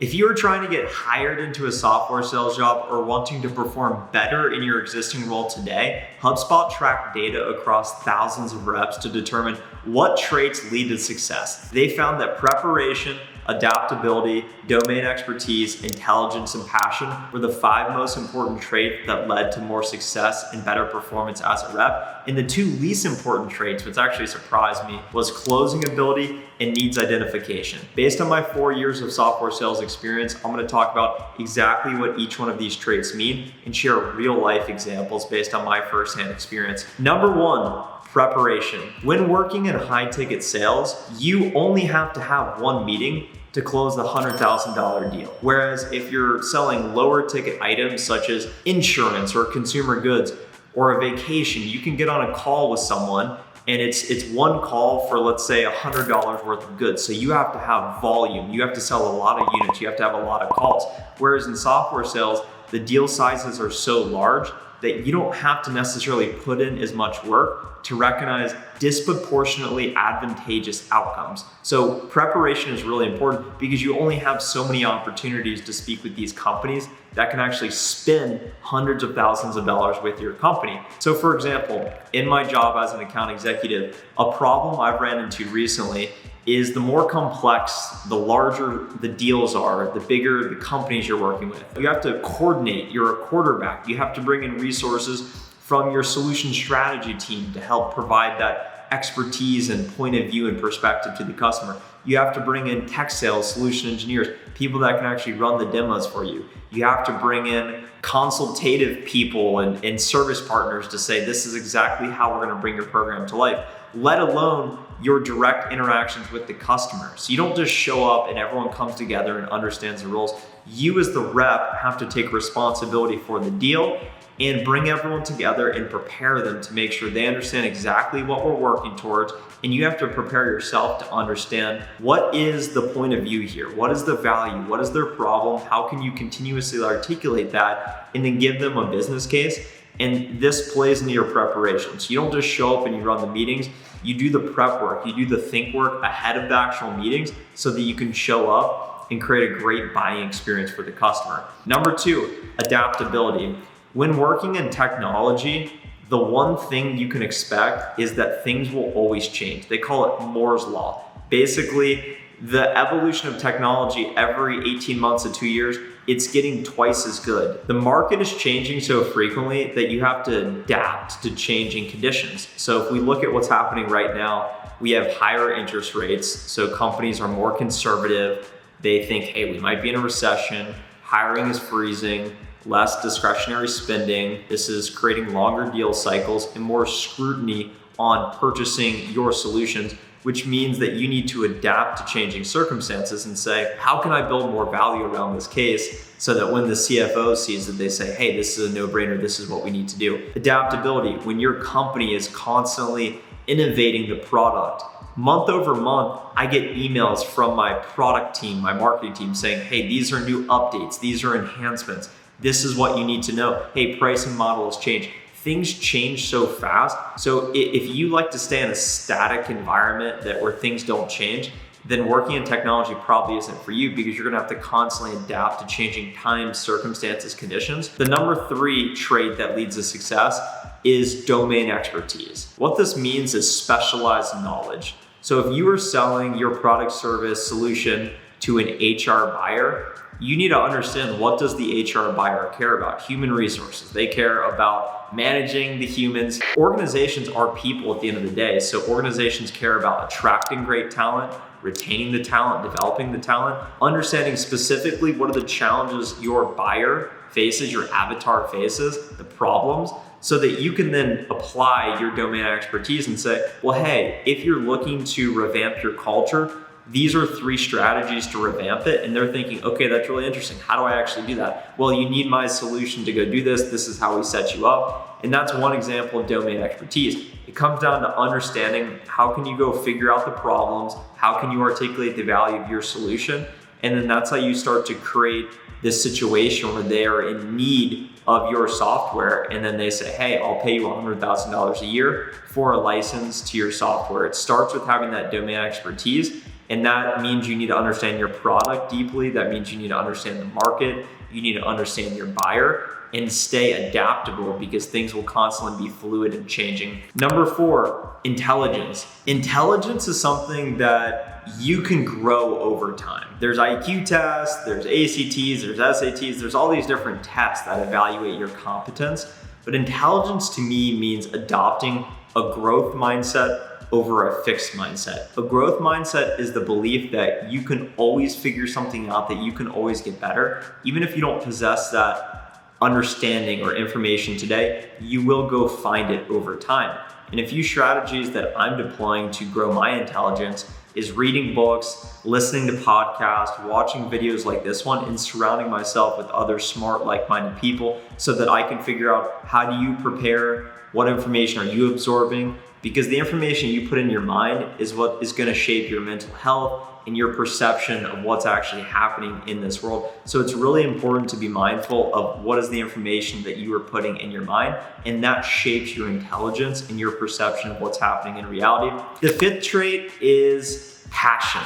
If you are trying to get hired into a software sales job or wanting to perform better in your existing role today, HubSpot tracked data across thousands of reps to determine what traits lead to success. They found that preparation, adaptability, domain expertise, intelligence, and passion were the 5 most important traits that led to more success and better performance as a rep. And the 2 least important traits, which actually surprised me, was closing ability and needs identification. Based on my 4 years of software sales experience, I'm going to talk about exactly what each one of these traits mean and share real life examples based on my firsthand experience. Number 1, preparation. When working in high ticket sales, you only have to have one meeting to close the $100,000 deal. Whereas if you're selling lower ticket items such as insurance or consumer goods or a vacation, you can get on a call with someone and it's one call for, let's say, $100 worth of goods. So you have to have volume. You have to sell a lot of units. You have to have a lot of calls. Whereas in software sales, the deal sizes are so large that you don't have to necessarily put in as much work to recognize disproportionately advantageous outcomes. So preparation is really important because you only have so many opportunities to speak with these companies that can actually spend hundreds of thousands of dollars with your company. So for example, in my job as an account executive, a problem I've ran into recently is the more complex, the larger the deals are, the bigger the companies you're working with. You have to coordinate, you're a quarterback. You have to bring in resources from your solution strategy team to help provide that expertise and point of view and perspective to the customer. You have to bring in tech sales, solution engineers, people that can actually run the demos for you. You have to bring in consultative people and service partners to say, this is exactly how we're gonna bring your program to life, let alone your direct interactions with the customer. So you don't just show up and everyone comes together and understands the roles. You as the rep have to take responsibility for the deal and bring everyone together and prepare them to make sure they understand exactly what we're working towards. And you have to prepare yourself to understand what is the point of view here? What is the value? What is their problem? How can you continuously articulate that and then give them a business case? And this plays into your preparation. So you don't just show up and you run the meetings. You do the prep work, you do the think work ahead of the actual meetings so that you can show up and create a great buying experience for the customer. Number 2, adaptability. When working in technology, the one thing you can expect is that things will always change. They call it Moore's Law. Basically, the evolution of technology every 18 months to 2 years, it's getting twice as good. The market is changing so frequently that you have to adapt to changing conditions. So if we look at what's happening right now, we have higher interest rates. So companies are more conservative. They think, hey, we might be in a recession. Hiring is freezing. Less discretionary spending. This is creating longer deal cycles and more scrutiny on purchasing your solutions, which means that you need to adapt to changing circumstances and say, how can I build more value around this case so that when the CFO sees it, they say, hey, this is a no-brainer, this is what we need to do. Adaptability, when your company is constantly innovating the product. Month over month, I get emails from my product team, my marketing team saying, hey, these are new updates, these are enhancements. This is what you need to know. Hey, pricing model has changed. Things change so fast. So if you like to stay in a static environment where things don't change, then working in technology probably isn't for you because you're gonna have to constantly adapt to changing times, circumstances, conditions. The number 3 trait that leads to success is domain expertise. What this means is specialized knowledge. So if you are selling your product, service, solution to an HR buyer, you need to understand, what does the HR buyer care about? Human resources. They care about managing the humans. Organizations are people at the end of the day. So organizations care about attracting great talent, retaining the talent, developing the talent, understanding specifically what are the challenges your buyer faces, your avatar faces, the problems, so that you can then apply your domain expertise and say, well, hey, if you're looking to revamp your culture, these are 3 strategies to revamp it. And they're thinking, okay, that's really interesting. How do I actually do that? Well, you need my solution to go do this. This is how we set you up. And that's one example of domain expertise. It comes down to understanding, how can you go figure out the problems? How can you articulate the value of your solution? And then that's how you start to create this situation where they are in need of your software. And then they say, hey, I'll pay you $100,000 a year for a license to your software. It starts with having that domain expertise. And that means you need to understand your product deeply. That means you need to understand the market. You need to understand your buyer and stay adaptable because things will constantly be fluid and changing. Number 4, intelligence. Intelligence is something that you can grow over time. There's IQ tests, there's ACTs, there's SATs, there's all these different tests that evaluate your competence. But intelligence to me means adopting a growth mindset over a fixed mindset. A growth mindset is the belief that you can always figure something out, that you can always get better. Even if you don't possess that understanding or information today, you will go find it over time. And a few strategies that I'm deploying to grow my intelligence is reading books, listening to podcasts, watching videos like this one, and surrounding myself with other smart, like-minded people so that I can figure out how do you prepare, what information are you absorbing, because the information you put in your mind is what is going to shape your mental health and your perception of what's actually happening in this world. So it's really important to be mindful of what is the information that you are putting in your mind, and that shapes your intelligence and your perception of what's happening in reality. The 5th trait is passion.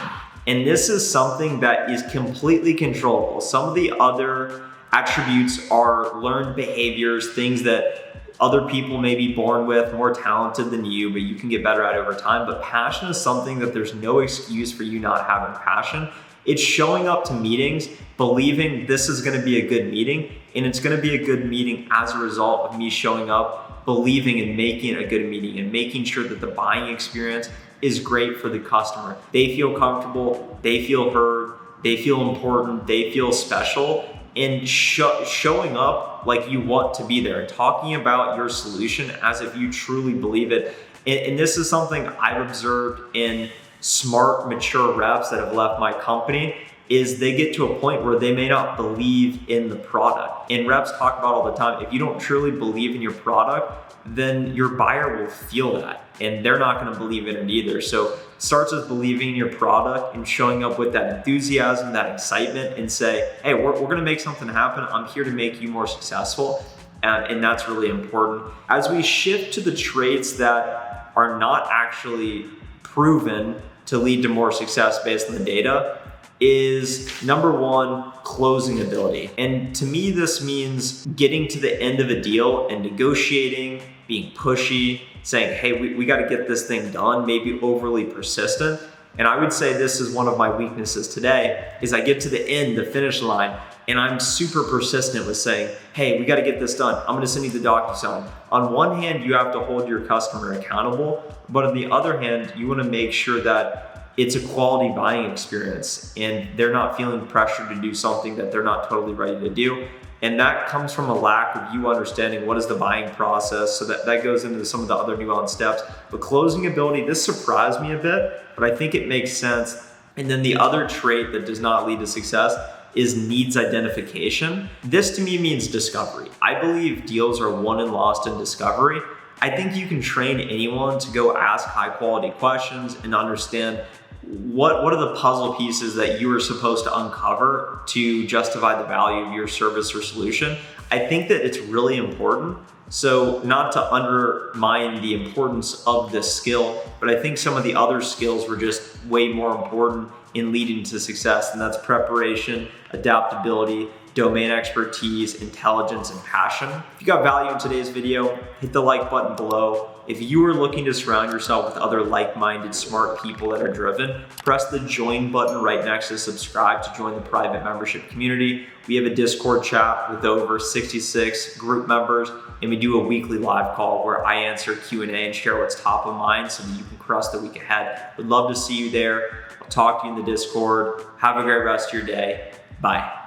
And this is something that is completely controllable. Some of the other attributes are learned behaviors, things that other people may be born with, more talented than you, but you can get better at over time. But passion is something that there's no excuse for you not having passion. It's showing up to meetings, believing this is gonna be a good meeting, and it's gonna be a good meeting as a result of me showing up, believing and making it a good meeting and making sure that the buying experience is great for the customer. They feel comfortable, they feel heard, they feel important, they feel special, and showing up like you want to be there and talking about your solution as if you truly believe it. And this is something I've observed in smart, mature reps that have left my company, is they get to a point where they may not believe in the product. And reps talk about all the time, if you don't truly believe in your product, then your buyer will feel that and they're not gonna believe in it either. So it starts with believing in your product and showing up with that enthusiasm, that excitement, and say, hey, we're gonna make something happen. I'm here to make you more successful. And that's really important. As we shift to the traits that are not actually proven to lead to more success based on the data, is number 1, closing ability. And to me, this means getting to the end of a deal and negotiating, being pushy, saying, hey, we got to get this thing done, maybe overly persistent. And I would say this is one of my weaknesses today, is I get to the end, the finish line, and I'm super persistent with saying, hey, we got to get this done. I'm going to send you the DocuSign. On one hand, you have to hold your customer accountable, but on the other hand, you want to make sure that it's a quality buying experience and they're not feeling pressure to do something that they're not totally ready to do. And that comes from a lack of you understanding what is the buying process. So that goes into some of the other nuanced steps. But closing ability, this surprised me a bit, but I think it makes sense. And then the other trait that does not lead to success is needs identification. This to me means discovery. I believe deals are won and lost in discovery. I think you can train anyone to go ask high quality questions and understand what are the puzzle pieces that you are supposed to uncover to justify the value of your service or solution. I think that it's really important. So not to undermine the importance of this skill, but I think some of the other skills were just way more important in leading to success, and that's preparation, adaptability, domain expertise, intelligence, and passion. If you got value in today's video, hit the like button below. If you are looking to surround yourself with other like-minded, smart people that are driven, press the join button right next to subscribe to join the private membership community. We have a Discord chat with over 66 group members, and we do a weekly live call where I answer Q&A and share what's top of mind so that you can crush the week ahead. Would love to see you there. I'll talk to you in the Discord. Have a great rest of your day. Bye.